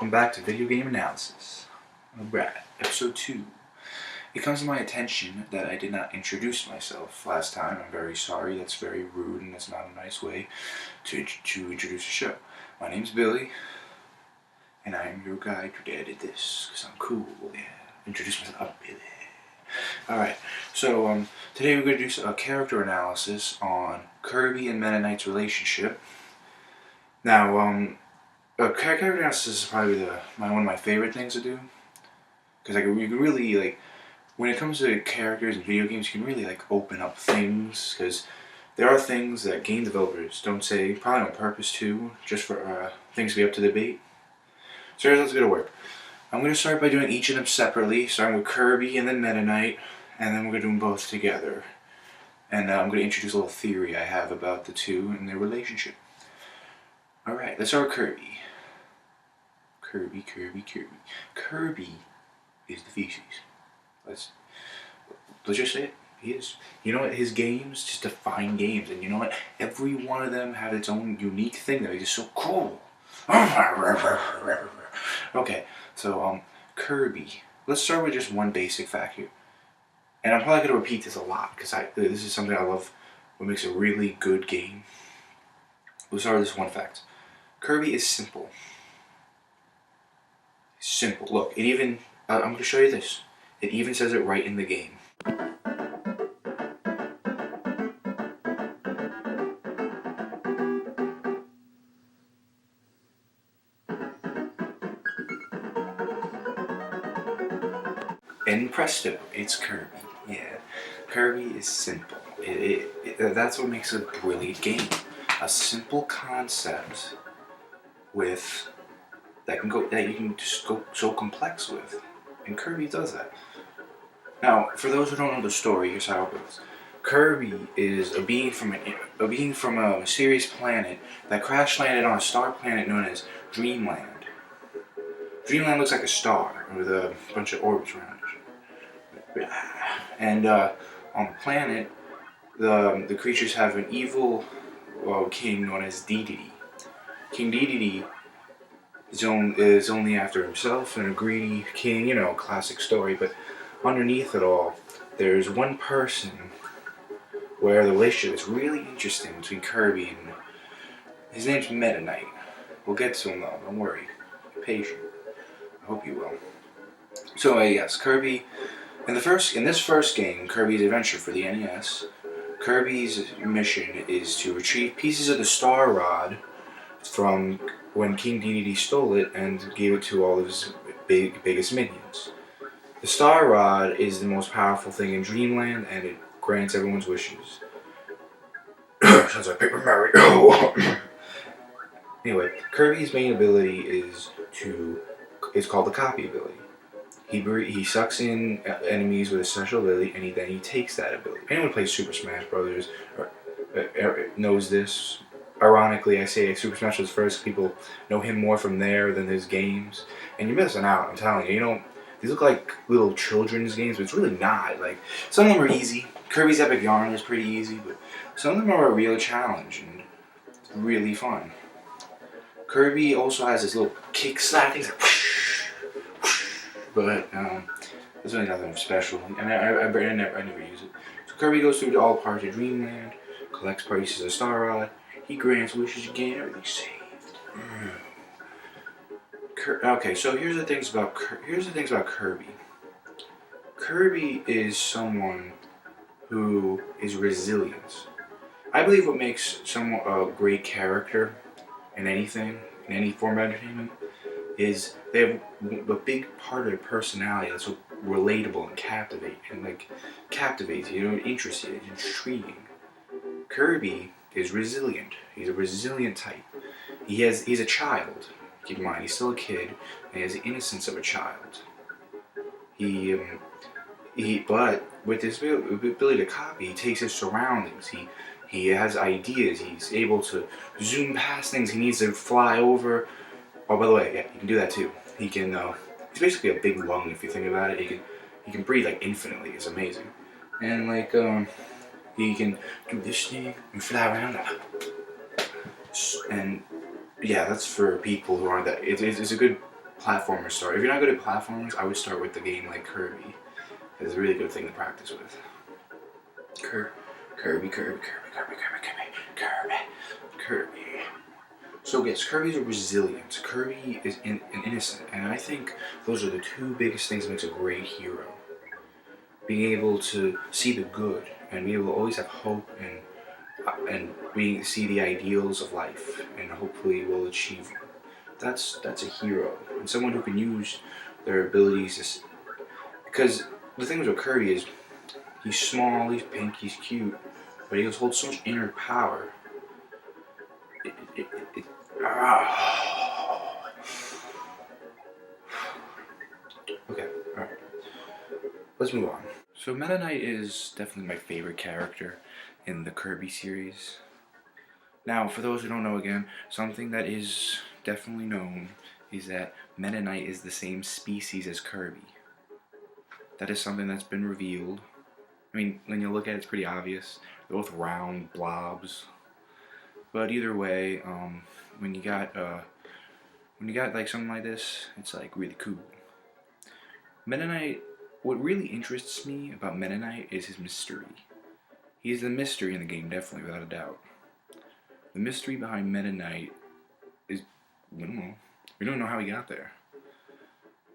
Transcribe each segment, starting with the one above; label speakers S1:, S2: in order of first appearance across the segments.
S1: welcome back to Video Game Analysis. Alright, episode 2. It comes to my attention that I did not introduce myself last time. I'm very sorry, that's very rude and that's not a nice way to introduce a show. My name's Billy, and I am your guide to edit this, because I'm cool, yeah. Introduce myself, I'm Billy. Alright, so today we're going to do a character analysis on Kirby and Metaknight's relationship. Now, character analysis is probably one of my favorite things to do, because you can really, when it comes to characters in video games, you can really open up things, because there are things that game developers don't say, probably on purpose too, just for things to be up to debate. So here's how it's going to work. I'm going to start by doing each of them separately, starting with Kirby and then Metaknight, and then we're going to do them both together. And I'm going to introduce a little theory I have about the two and their relationship. Alright, let's start with Kirby. Kirby is the feces. Let's just say it. He is. You know what? His games just define games, and you know what? Every one of them have its own unique thing that is just so cool. Okay, so Kirby. Let's start with just one basic fact here, and I'm probably going to repeat this a lot because this is something I love. What makes a really good game. We'll start with this one fact. Kirby is simple. Simple. Look, it even, I'm going to show you this. It even says it right in the game. And presto, it's Kirby. Yeah, Kirby is simple. That's what makes a brilliant game. A simple concept with that you can just go so complex with, and Kirby does that. Now, for those who don't know the story, here's how it goes. Kirby is a being from a mysterious planet that crash landed on a star planet known as Dreamland. Dreamland looks like a star with a bunch of orbits around it. And on the planet, the creatures have an evil king known as Dedede. King Dedede is only after himself and a greedy king, classic story, but underneath it all, there's one person where the relationship is really interesting between Kirby and his name's Metaknight. We'll get to him though, don't worry. Be patient. I hope you will. So yes, Kirby, in this first game, Kirby's Adventure for the NES, Kirby's mission is to retrieve pieces of the Star Rod from when King Dedede stole it and gave it to all of his biggest minions. The Star Rod is the most powerful thing in Dreamland, and it grants everyone's wishes. Sounds like Paper Mario. Anyway, Kirby's main ability is called the copy ability. He sucks in enemies with a special ability, and then he takes that ability. Anyone who plays Super Smash Brothers knows this. Ironically, I say Super Smash Bros. First, people know him more from there than his games. And you're missing out, I'm telling you. These look like little children's games, but it's really not. Some of them are easy. Kirby's Epic Yarn is pretty easy, but some of them are a real challenge and really fun. Kirby also has this little kick slap thing, whoosh, whoosh, but there's really nothing special. And I never use it. So Kirby goes through all parts of Dreamland, collects pieces of Star Rod. He grants wishes again, everything's saved. Okay, so here's the things about Kirby. Kirby is someone who is resilient. I believe what makes someone a great character in anything, in any form of entertainment, is they have a big part of their personality that's so relatable and captivates you, interests you, it's intriguing. Kirby is resilient. He's a resilient type. He's a child. Keep in mind, he's still a kid, and he has the innocence of a child. But with his ability to copy, he takes his surroundings. He has ideas. He's able to zoom past things he needs to fly over. Oh, by the way, yeah, he can do that too. He can. He's basically a big lung if you think about it. He can breathe infinitely. It's amazing. And he can do this thing and fly around. And yeah, that's for people who aren't that. It's a good platformer start. If you're not good at platformers, I would start with the game like Kirby. It's a really good thing to practice with. Kirby. So yes, Kirby's resilient. Kirby is innocent, and I think those are the two biggest things that makes a great hero. Being able to see the good and be able to always have hope and see the ideals of life, and hopefully will achieve them. That's a hero, and someone who can use their abilities. Because the thing with Kirby is, he's small, he's pink, he's cute, but he holds so much inner power. Okay, alright. Let's move on. So Meta Knight is definitely my favorite character in the Kirby series. Now, for those who don't know again, something that is definitely known is that Meta Knight is the same species as Kirby. That is something that's been revealed. I mean, when you look at it, it's pretty obvious. They're both round blobs. But either way, when you got like something like this, it's like really cool. Meta Knight, what really interests me about Meta Knight is his mystery. He's the mystery in the game, definitely, without a doubt. The mystery behind Meta Knight is, we don't know how he got there.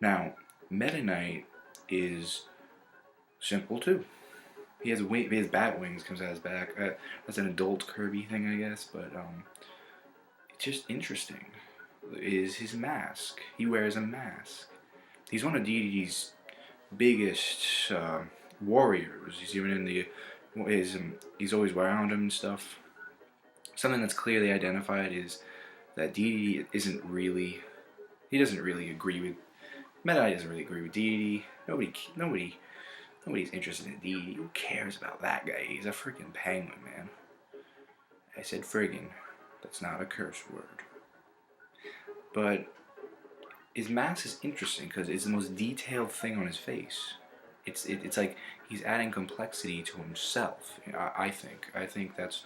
S1: Now, Meta Knight is simple too. He has bat wings comes out his back. That's an adult Kirby thing, I guess, but it's just interesting. Is his mask? He wears a mask. He's one of DDD's biggest warriors. He's even in the he's always around him and stuff. Something that's clearly identified is that DDD isn't really. He doesn't really agree with. Meta Knight doesn't really agree with DDD. Nobody's interested in DDD. Who cares about that guy? He's a freaking penguin, man. I said friggin'. That's not a curse word. But his mask is interesting because it's the most detailed thing on his face. It's like he's adding complexity to himself. I think that's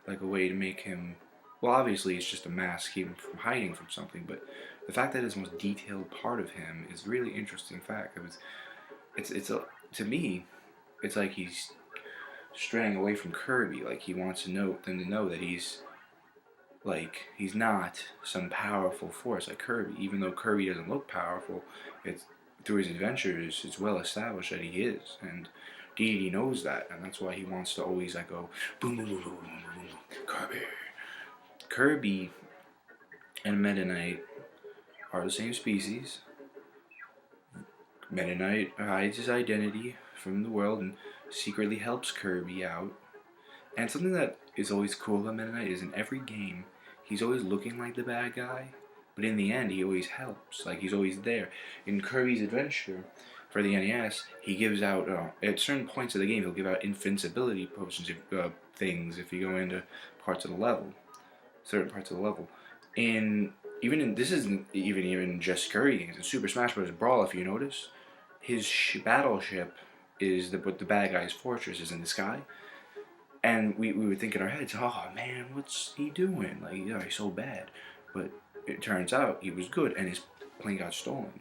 S1: like a way to make him. Well, obviously it's just a mask keeping him from hiding from something, but the fact that it's the most detailed part of him is a really interesting fact. To me, it's like he's straying away from Kirby. Like he wants them to know that he's not some powerful force like Kirby. Even though Kirby doesn't look powerful, it's through his adventures, it's well established that he is, and DDD knows that, and that's why he wants to always like go boom boom boom boom boom boom boom Kirby. Kirby and Meta Knight are the same species. Meta Knight hides his identity from the world and secretly helps Kirby out. And something that is always cool about Meta Knight is in every game, he's always looking like the bad guy, but in the end, he always helps. Like, he's always there. In Kirby's Adventure, for the NES, he gives out, at certain points of the game, he'll give out invincibility potions, things, if you go into certain parts of the level. This isn't even just Kirby games. In Super Smash Bros. Brawl, if you notice, his battleship is what the bad guy's fortress is in the sky. And we would think in our heads, oh man, what's he doing? Like, he's so bad. But it turns out he was good, and his plane got stolen.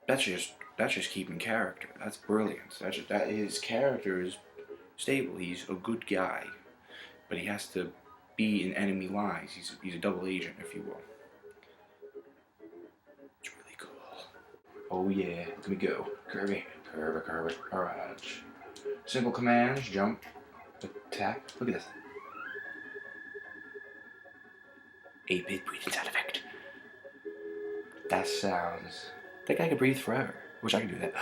S1: That's just keeping character. That's brilliant. His character is stable. He's a good guy, but he has to be in enemy lines. He's a double agent, if you will. It's really cool. Oh yeah, let me go. Kirby. Alright. Simple commands: jump, attack. Look at this. 8-bit breathing sound effect. That sounds. That guy can breathe forever. Wish I could do that.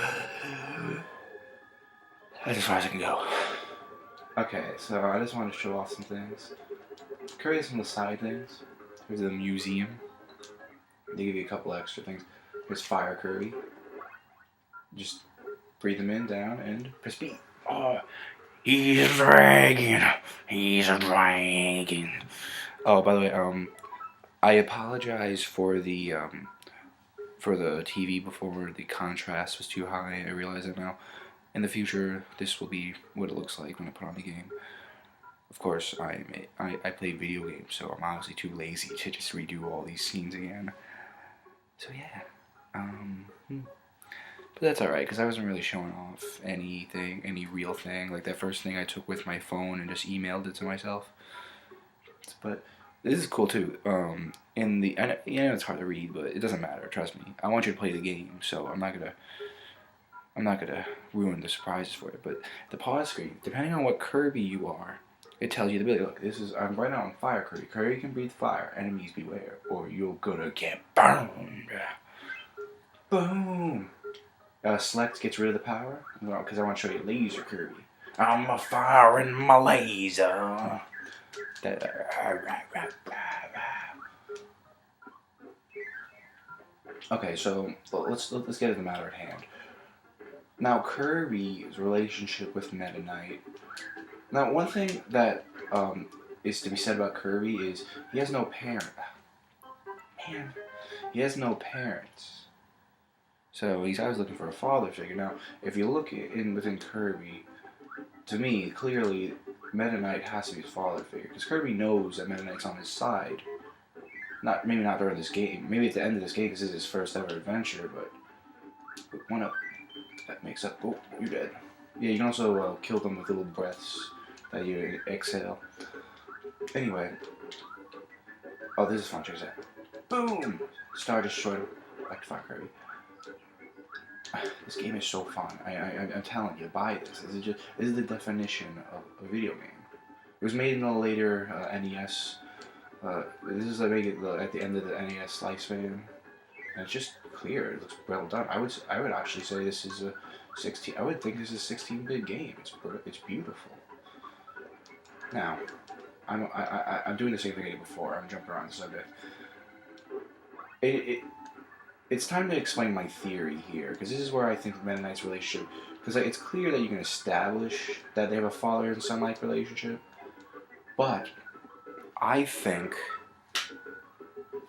S1: That's as far as I can go. Okay, so I just want to show off some things. Kirby has some of the side things. Here's the museum. They give you a couple extra things. Here's Fire Kirby. Just breathe them in, down, and press B. Oh, he's a dragon. He's a dragon. Oh, by the way, I apologize for the TV before. The contrast was too high. I realize that now. In the future, this will be what it looks like when I put on the game. Of course, I play video games, so I'm honestly too lazy to just redo all these scenes again. So yeah, but that's alright, because I wasn't really showing off anything, any real thing. Like that first thing I took with my phone and just emailed it to myself. But this is cool too. In the, it's hard to read, but it doesn't matter. Trust me. I want you to play the game, so I'm not gonna ruin the surprises for you. But the pause screen, depending on what Kirby you are, it tells you the ability. Look, this is I'm right now on fire Kirby. Kirby can breathe fire. Enemies beware, or you're gonna get burned. Boom. Select gets rid of the power. Well, because I want to show you laser Kirby. I'm a firing my laser. Okay, so let's get to the matter at hand. Now, Kirby's relationship with Meta Knight. Now, one thing that is to be said about Kirby is he has no parent. Man, he has no parents. So he's always looking for a father figure. Now, if you look within Kirby, to me, clearly, Meta Knight has to be his father figure, because Kirby knows that Meta Knight's on his side. Maybe not during this game. Maybe at the end of this game, because this is his first ever adventure. But one up. That makes up. Oh, you're dead. Yeah, you can also kill them with little breaths that you exhale. Anyway. Oh, this is fun. Check this out. Boom! Star Destroyer. Back to fire, Kirby. This game is so fun. I'm telling you, buy this. This is the definition of a video game. It was made in a later NES. This is like at the end of the NES lifespan, and it's just clear. It looks well done. I would actually say this is a 16. I would think this is a 16-bit game. It's beautiful. Now, I'm doing the same thing I did before. I'm jumping around the subject. It's time to explain my theory here, because this is where I think Meta Knight's relationship, because it's clear that you can establish that they have a father and son-like relationship, but I think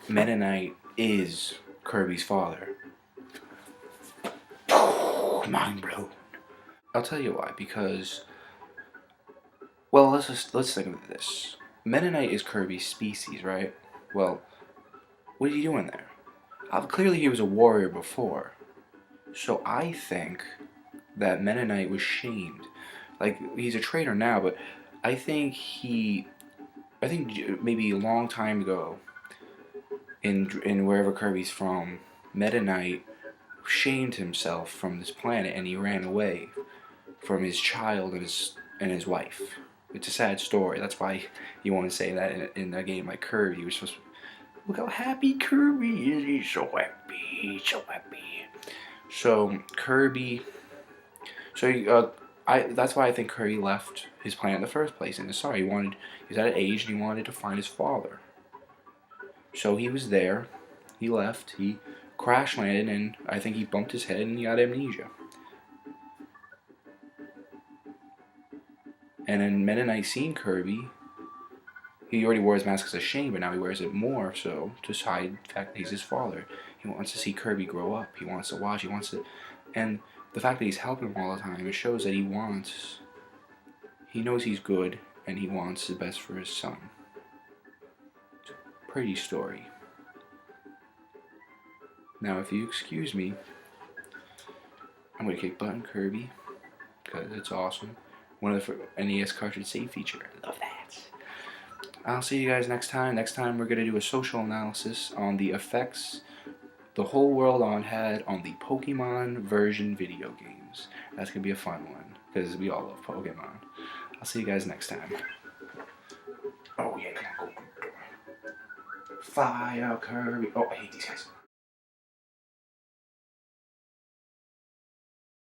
S1: Meta Knight is Kirby's father. Mind blown. I'll tell you why, because, well, let's think of this. Meta Knight is Kirby's species, right? Well, what are you doing there? Clearly he was a warrior before. So I think that Meta Knight was shamed. Like, he's a traitor now, but I think maybe a long time ago, in wherever Kirby's from, Meta Knight shamed himself from this planet and he ran away from his child and his wife. It's a sad story. That's why you want to say that in a game like Kirby, he was supposed to. Look how happy Kirby is. He's so happy. He's so happy. So Kirby. So that's why I think Kirby left his planet in the first place. And sorry, he was at an age and he wanted to find his father. So he was there. He left. He crash landed and I think he bumped his head and he got amnesia. And then Meta Knight seen Kirby. He already wore his mask as a shame, but now he wears it more so to hide the fact that he's his father. He wants to see Kirby grow up. He wants to watch. He wants to, and the fact that he's helping him all the time, it shows that he knows he's good, and he wants the best for his son. It's a pretty story. Now, if you excuse me, I'm gonna kick button Kirby because it's awesome. One of the NES cartridge save feature. I love that. I'll see you guys next time. Next time we're going to do a social analysis on the effects the whole world had on the Pokemon version video games. That's going to be a fun one, because we all love Pokemon. I'll see you guys next time. Oh yeah, come on, go. Fire Kirby. Oh, I hate these guys.